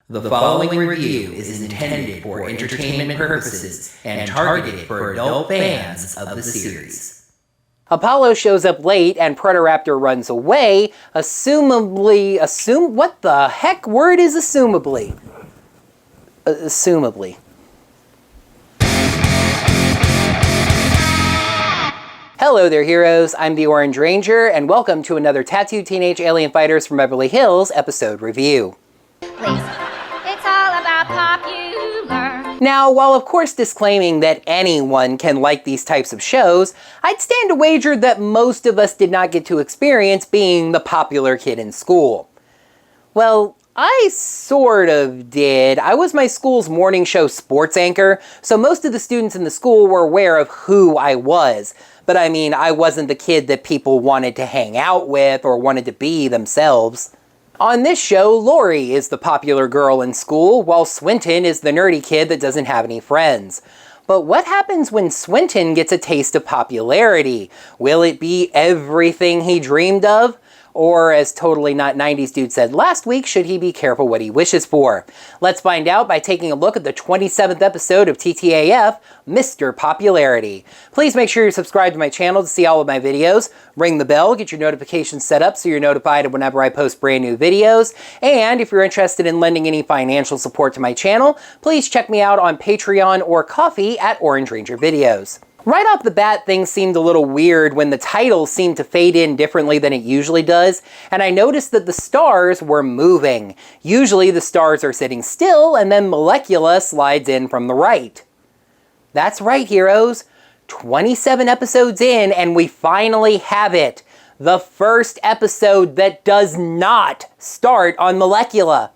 The following review is intended for entertainment purposes and targeted for adult fans of the series. Apollo shows up late and Predaraptor runs away, what the heck word is assumably? Assumably. Hello there, heroes. I'm the Orange Ranger, and welcome to another Tattooed Teenage Alien Fighters from Beverly Hills episode review. Please. It's all about popular. Now, while of course disclaiming that anyone can like these types of shows, I'd stand to wager that most of us did not get to experience being the popular kid in school. Well, I sort of did. I was my school's morning show sports anchor, so most of the students in the school were aware of who I was. But I mean, I wasn't the kid that people wanted to hang out with or wanted to be themselves. On this show, Lori is the popular girl in school, while Swinton is the nerdy kid that doesn't have any friends. But what happens when Swinton gets a taste of popularity? Will it be everything he dreamed of? Or, as Totally Not 90s Dude said last week, should he be careful what he wishes for? Let's find out by taking a look at the 27th episode of TTAF, Mr. Popularity. Please make sure you're subscribed to my channel to see all of my videos. Ring the bell, get your notifications set up so you're notified whenever I post brand new videos. And if you're interested in lending any financial support to my channel, please check me out on Patreon or Ko-fi at Orange Ranger Videos. Right off the bat, things seemed a little weird when the title seemed to fade in differently than it usually does, and I noticed that the stars were moving. Usually the stars are sitting still, and then Molecula slides in from the right. That's right, heroes. 27 episodes in, and we finally have it. The first episode that does not start on Molecula.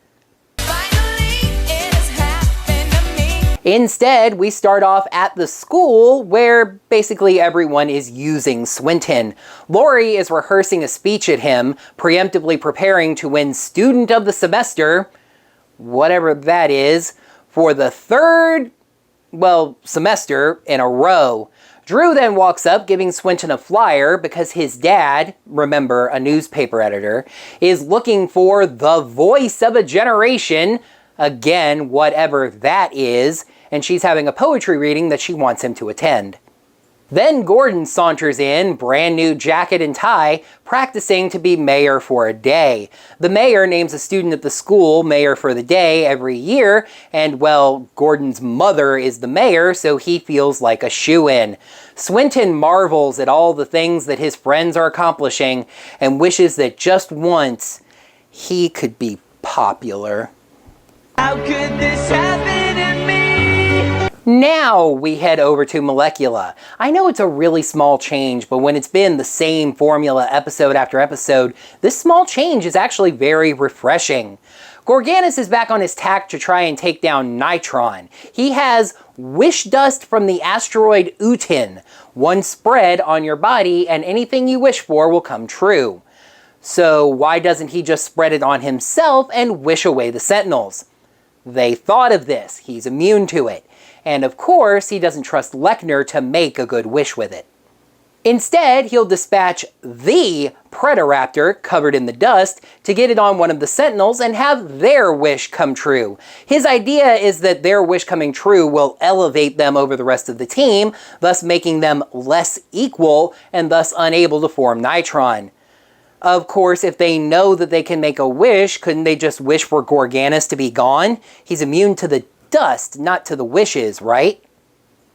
Instead, we start off at the school where basically everyone is using Swinton. Lori is rehearsing a speech at him, preemptively preparing to win Student of the Semester, whatever that is, for the third, semester in a row. Drew then walks up, giving Swinton a flyer because his dad, remember, a newspaper editor, is looking for the voice of a generation, again, whatever that is, and she's having a poetry reading that she wants him to attend. Then Gordon saunters in, brand new jacket and tie, practicing to be mayor for a day. The mayor names a student at the school mayor for the day every year, and well, Gordon's mother is the mayor, so he feels like a shoo-in. Swinton marvels at all the things that his friends are accomplishing, and wishes that just once, he could be popular. How could this happen to me? Now we head over to Molecula. I know it's a really small change, but when it's been the same formula episode after episode, this small change is actually very refreshing. Gorgannis is back on his tack to try and take down Nitron. He has wish dust from the asteroid Utin. One spread on your body and anything you wish for will come true. So why doesn't he just spread it on himself and wish away the Sentinels? They thought of this. He's immune to it. And of course, he doesn't trust Lechner to make a good wish with it. Instead, he'll dispatch the Predaraptor, covered in the dust, to get it on one of the Sentinels and have their wish come true. His idea is that their wish coming true will elevate them over the rest of the team, thus making them less equal and thus unable to form Nitron. Of course, if they know that they can make a wish, couldn't they just wish for Gorgannis to be gone? He's immune to the dust, not to the wishes, right?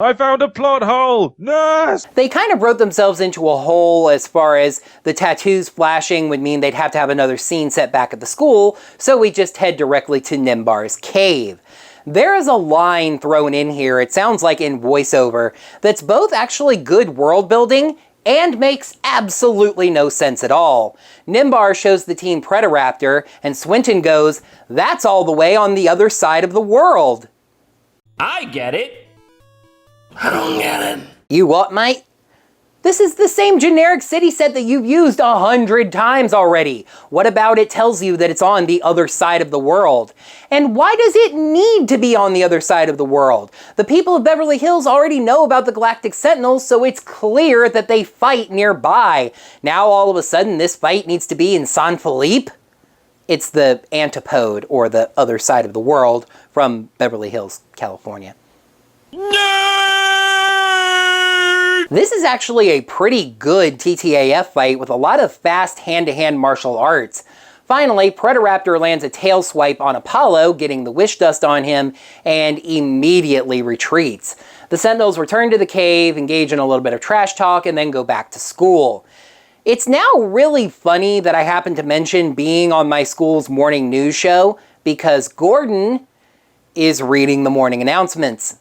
I found a plot hole! Nurse! They kind of wrote themselves into a hole as far as the tattoos flashing would mean they'd have to have another scene set back at the school, so we just head directly to Nimbar's cave. There is a line thrown in here, it sounds like in voiceover, that's both actually good world building and makes absolutely no sense at all. Nimbar shows the team Predaraptor, and Swinton goes, "That's all the way on the other side of the world." I get it. I don't get it. You what, mate? This is the same generic city set that you've used 100 times already. What about it tells you that it's on the other side of the world? And why does it need to be on the other side of the world? The people of Beverly Hills already know about the Galactic Sentinels, so it's clear that they fight nearby. Now all of a sudden this fight needs to be in San Felipe? It's the antipode, or the other side of the world, from Beverly Hills, California. Nerd! This is actually a pretty good TTAF fight with a lot of fast hand-to-hand martial arts. Finally, Predaraptor lands a tail swipe on Apollo, getting the wish dust on him, and immediately retreats. The Sentinels return to the cave, engage in a little bit of trash talk, and then go back to school. It's now really funny that I happen to mention being on my school's morning news show, because Gordon is reading the morning announcements.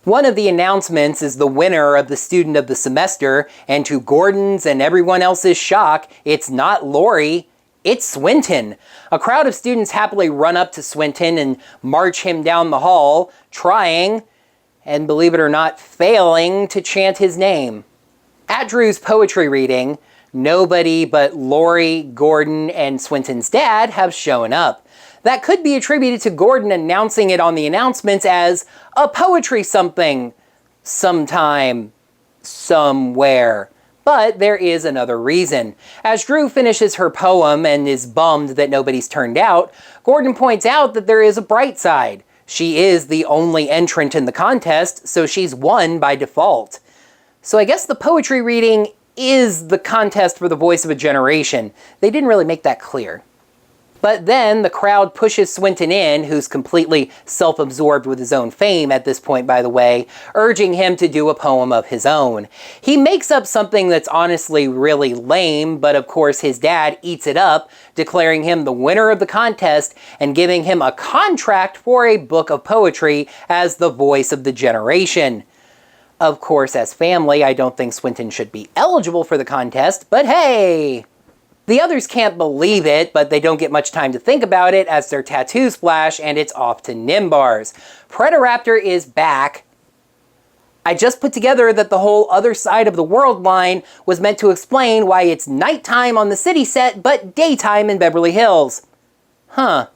One of the announcements is the winner of the Student of the Semester, and to Gordon's and everyone else's shock, it's not Lori, it's Swinton. A crowd of students happily run up to Swinton and march him down the hall, trying, and believe it or not, failing to chant his name. At Drew's poetry reading, nobody but Lori, Gordon, and Swinton's dad have shown up. That could be attributed to Gordon announcing it on the announcements as a poetry something, sometime, somewhere. But there is another reason. As Drew finishes her poem and is bummed that nobody's turned out, Gordon points out that there is a bright side. She is the only entrant in the contest, so she's won by default. So I guess the poetry reading is the contest for the voice of a generation. They didn't really make that clear. But then the crowd pushes Swinton in, who's completely self-absorbed with his own fame at this point, by the way, urging him to do a poem of his own. He makes up something that's honestly really lame, but of course his dad eats it up, declaring him the winner of the contest and giving him a contract for a book of poetry as the voice of the generation. Of course, as family, I don't think Swinton should be eligible for the contest, but hey! The others can't believe it, but they don't get much time to think about it as their tattoos flash and it's off to Nimbar's. Predaraptor is back. I just put together that the whole other side of the world line was meant to explain why it's nighttime on the city set, but daytime in Beverly Hills. Huh.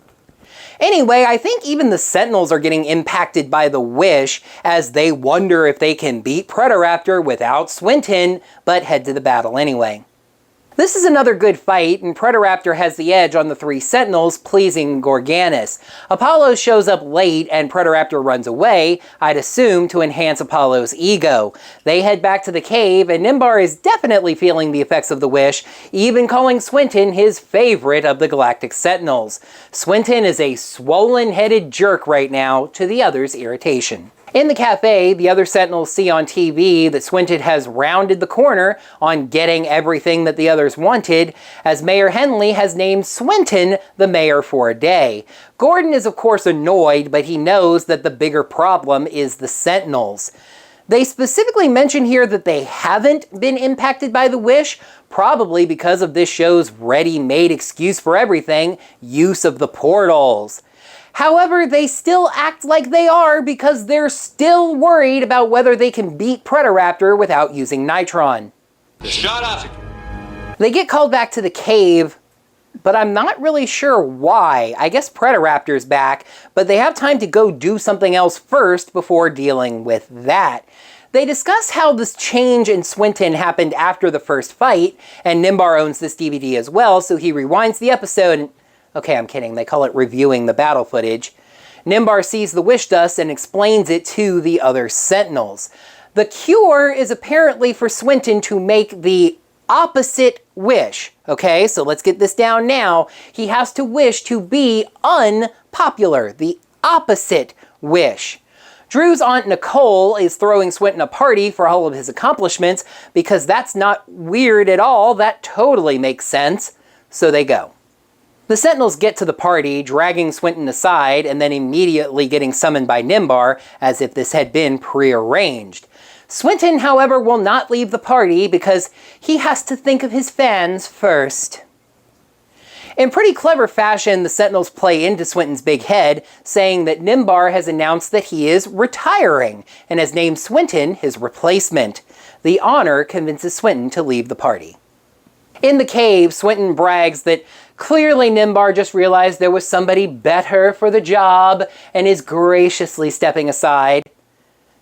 Anyway, I think even the Sentinels are getting impacted by the wish as they wonder if they can beat Predaraptor without Swinton, but head to the battle anyway. This is another good fight, and Predaraptor has the edge on the three Sentinels, pleasing Gorgannis. Apollo shows up late and Predaraptor runs away, I'd assume to enhance Apollo's ego. They head back to the cave, and Nimbar is definitely feeling the effects of the wish, even calling Swinton his favorite of the Galactic Sentinels. Swinton is a swollen-headed jerk right now, to the others' irritation. In the cafe, the other Sentinels see on TV that Swinton has rounded the corner on getting everything that the others wanted, as Mayor Henley has named Swinton the mayor for a day. Gordon is of course annoyed, but he knows that the bigger problem is the Sentinels. They specifically mention here that they haven't been impacted by the wish, probably because of this show's ready-made excuse for everything, use of the portals. However, they still act like they are because they're still worried about whether they can beat Predaraptor without using Nitron. Shut up! They get called back to the cave, but I'm not really sure why. I guess Predaraptor's back, but they have time to go do something else first before dealing with that. They discuss how this change in Swinton happened after the first fight, and Nimbar owns this DVD as well, so he rewinds the episode and... Okay, I'm kidding. They call it reviewing the battle footage. Nimbar sees the wish dust and explains it to the other Sentinels. The cure is apparently for Swinton to make the opposite wish. Okay, so let's get this down now. He has to wish to be unpopular. The opposite wish. Drew's Aunt Nicole is throwing Swinton a party for all of his accomplishments because that's not weird at all. That totally makes sense. So they go. The Sentinels get to the party, dragging Swinton aside and then immediately getting summoned by Nimbar as if this had been prearranged. Swinton, however, will not leave the party because he has to think of his fans first. In pretty clever fashion, the Sentinels play into Swinton's big head, saying that Nimbar has announced that he is retiring and has named Swinton his replacement. The honor convinces Swinton to leave the party. In the cave, Swinton brags that clearly Nimbar just realized there was somebody better for the job and is graciously stepping aside.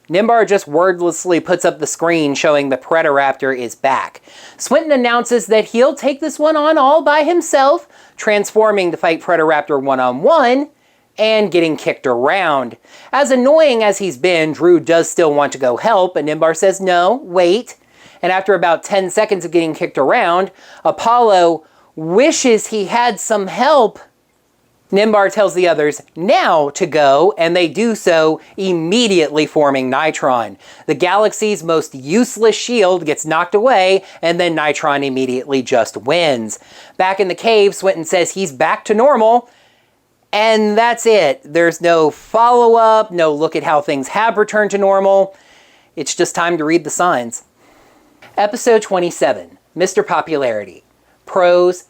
Nimbar just wordlessly puts up the screen showing the Predaraptor is back. Swinton announces that he'll take this one on all by himself, transforming to fight Predaraptor one-on-one, and getting kicked around. As annoying as he's been, Drew does still want to go help, and Nimbar says no, wait. And after about 10 seconds of getting kicked around, Apollo wishes he had some help. Nimbar tells the others now to go, and they do so, immediately forming Nitron. The galaxy's most useless shield gets knocked away, and then Nitron immediately just wins. Back in the cave, Swinton says he's back to normal, and that's it. There's no follow-up, no look at how things have returned to normal. It's just time to read the signs. Episode 27, Mr. Popularity. Pros: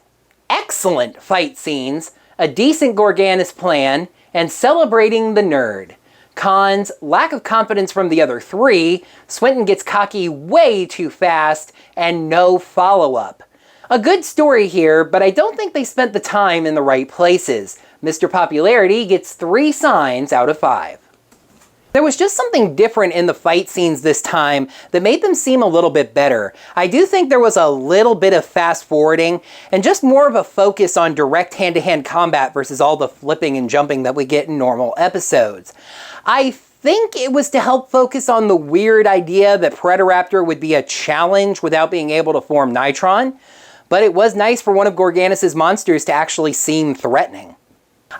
excellent fight scenes, a decent Gorgannis plan, and celebrating the nerd. Cons: lack of confidence from the other three, Swinton gets cocky way too fast, and no follow-up. A good story here, but I don't think they spent the time in the right places. Mr. Popularity gets 3 signs out of 5. There was just something different in the fight scenes this time that made them seem a little bit better. I do think there was a little bit of fast forwarding and just more of a focus on direct hand-to-hand combat versus all the flipping and jumping that we get in normal episodes. I think it was to help focus on the weird idea that Predaraptor would be a challenge without being able to form Nitron, but it was nice for one of Gorgannis' monsters to actually seem threatening.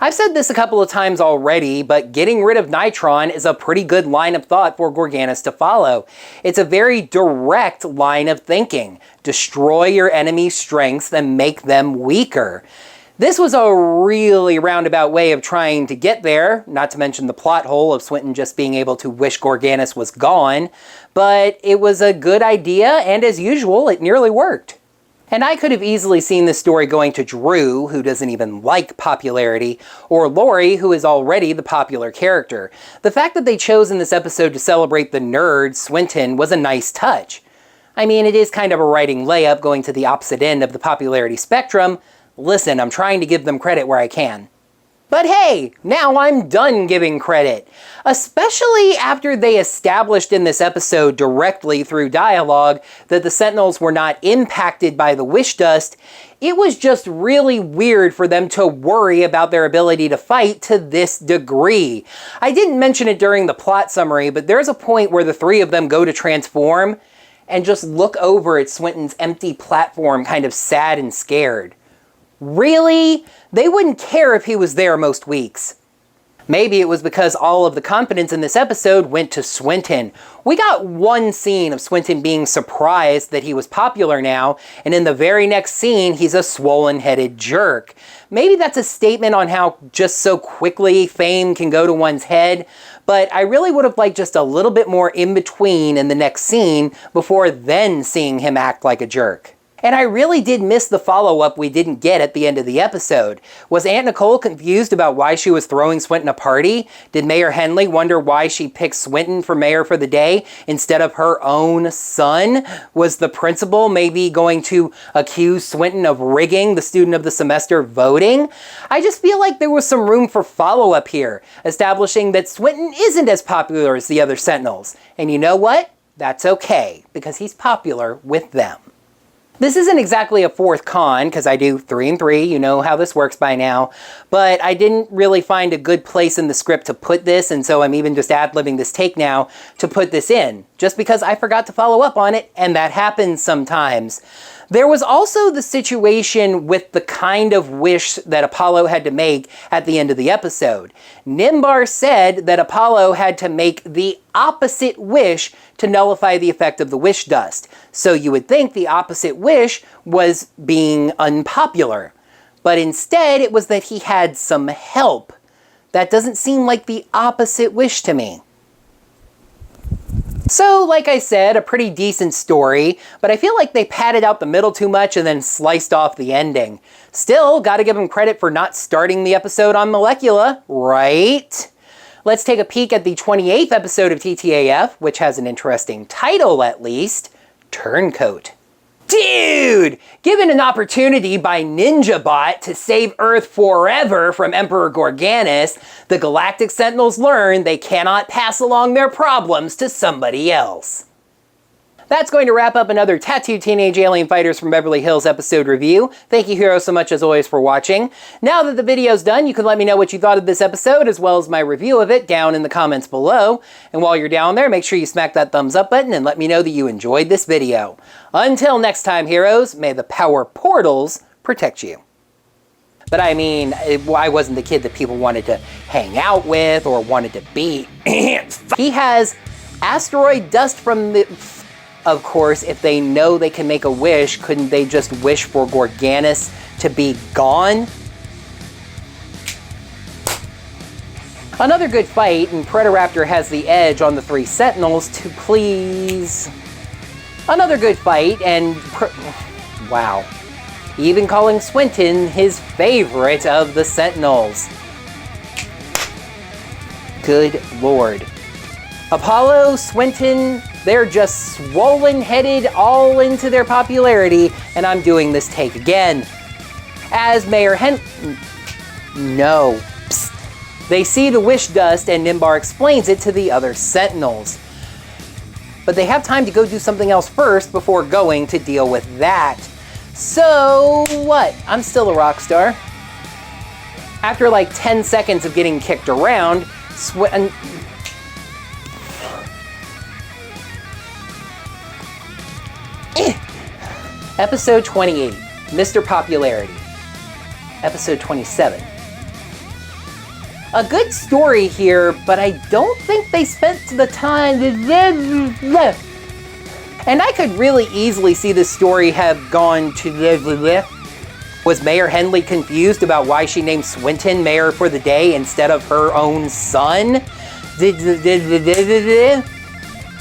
I've said this a couple of times already, but getting rid of Nitron is a pretty good line of thought for Gorgannis to follow. It's a very direct line of thinking. Destroy your enemy's strengths and make them weaker. This was a really roundabout way of trying to get there, not to mention the plot hole of Swinton just being able to wish Gorgannis was gone, but it was a good idea, and as usual, it nearly worked. And I could have easily seen this story going to Drew, who doesn't even like popularity, or Lori, who is already the popular character. The fact that they chose in this episode to celebrate the nerd, Swinton, was a nice touch. I mean, it is kind of a writing layup going to the opposite end of the popularity spectrum. Listen, I'm trying to give them credit where I can. But hey, now I'm done giving credit. Especially after they established in this episode directly through dialogue that the Sentinels were not impacted by the wish dust, it was just really weird for them to worry about their ability to fight to this degree. I didn't mention it during the plot summary, but there's a point where the 3 of them go to transform and just look over at Swinton's empty platform kind of sad and scared. Really? They wouldn't care if he was there most weeks. Maybe it was because all of the confidence in this episode went to Swinton. We got one scene of Swinton being surprised that he was popular now, and in the very next scene, he's a swollen-headed jerk. Maybe that's a statement on how just so quickly fame can go to one's head, but I really would have liked just a little bit more in between in the next scene before then seeing him act like a jerk. And I really did miss the follow-up we didn't get at the end of the episode. Was Aunt Nicole confused about why she was throwing Swinton a party? Did Mayor Henley wonder why she picked Swinton for mayor for the day instead of her own son? Was the principal maybe going to accuse Swinton of rigging the student of the semester voting? I just feel like there was some room for follow-up here, establishing that Swinton isn't as popular as the other Sentinels. And you know what? That's okay, because he's popular with them. This isn't exactly a 4th con, because I do 3 and 3, you know how this works by now, but I didn't really find a good place in the script to put this, and so I'm even just ad-libbing this take now to put this in, just because I forgot to follow up on it, and that happens sometimes. There was also the situation with the kind of wish that Apollo had to make at the end of the episode. Nimbar said that Apollo had to make the opposite wish to nullify the effect of the wish dust. So you would think the opposite wish was being unpopular. But instead, it was that he had some help. That doesn't seem like the opposite wish to me. So, like I said, a pretty decent story, but I feel like they padded out the middle too much and then sliced off the ending. Still, gotta give them credit for not starting the episode on Molecula, right? Let's take a peek at the 28th episode of TTAF, which has an interesting title at least, Turncoat. Dude! Given an opportunity by NinjaBot to save Earth forever from Emperor Gorgannis, the Galactic Sentinels learn they cannot pass along their problems to somebody else. That's going to wrap up another Tattooed Teenage Alien Fighters from Beverly Hills episode review. Thank you heroes so much as always for watching. Now that the video's done, you can let me know what you thought of this episode as well as my review of it down in the comments below. And while you're down there, make sure you smack that thumbs up button and let me know that you enjoyed this video. Until next time, heroes, may the power portals protect you. But I mean, I wasn't the kid that people wanted to hang out with or wanted to beat. He has asteroid dust from the... Of course, if they know they can make a wish, couldn't they just wish for Gorgannis to be gone? Another good fight, and Predaraptor has the edge on the 3 Sentinels to please. Another good fight, and wow. Even calling Swinton his favorite of the Sentinels. Good lord. Apollo, Swinton, they're just swollen-headed all into their popularity, and I'm doing this take again. As Mayor No. Psst. They see the wish dust, and Nimbar explains it to the other Sentinels. But they have time to go do something else first before going to deal with that. So what? I'm still a rock star. After like 10 seconds of getting kicked around, Episode 28, Mr. Popularity. Episode 27. A good story here, but I don't think they spent the time. And I could really easily see this story have gone to... Was Mayor Henley confused about why she named Swinton mayor for the day instead of her own son?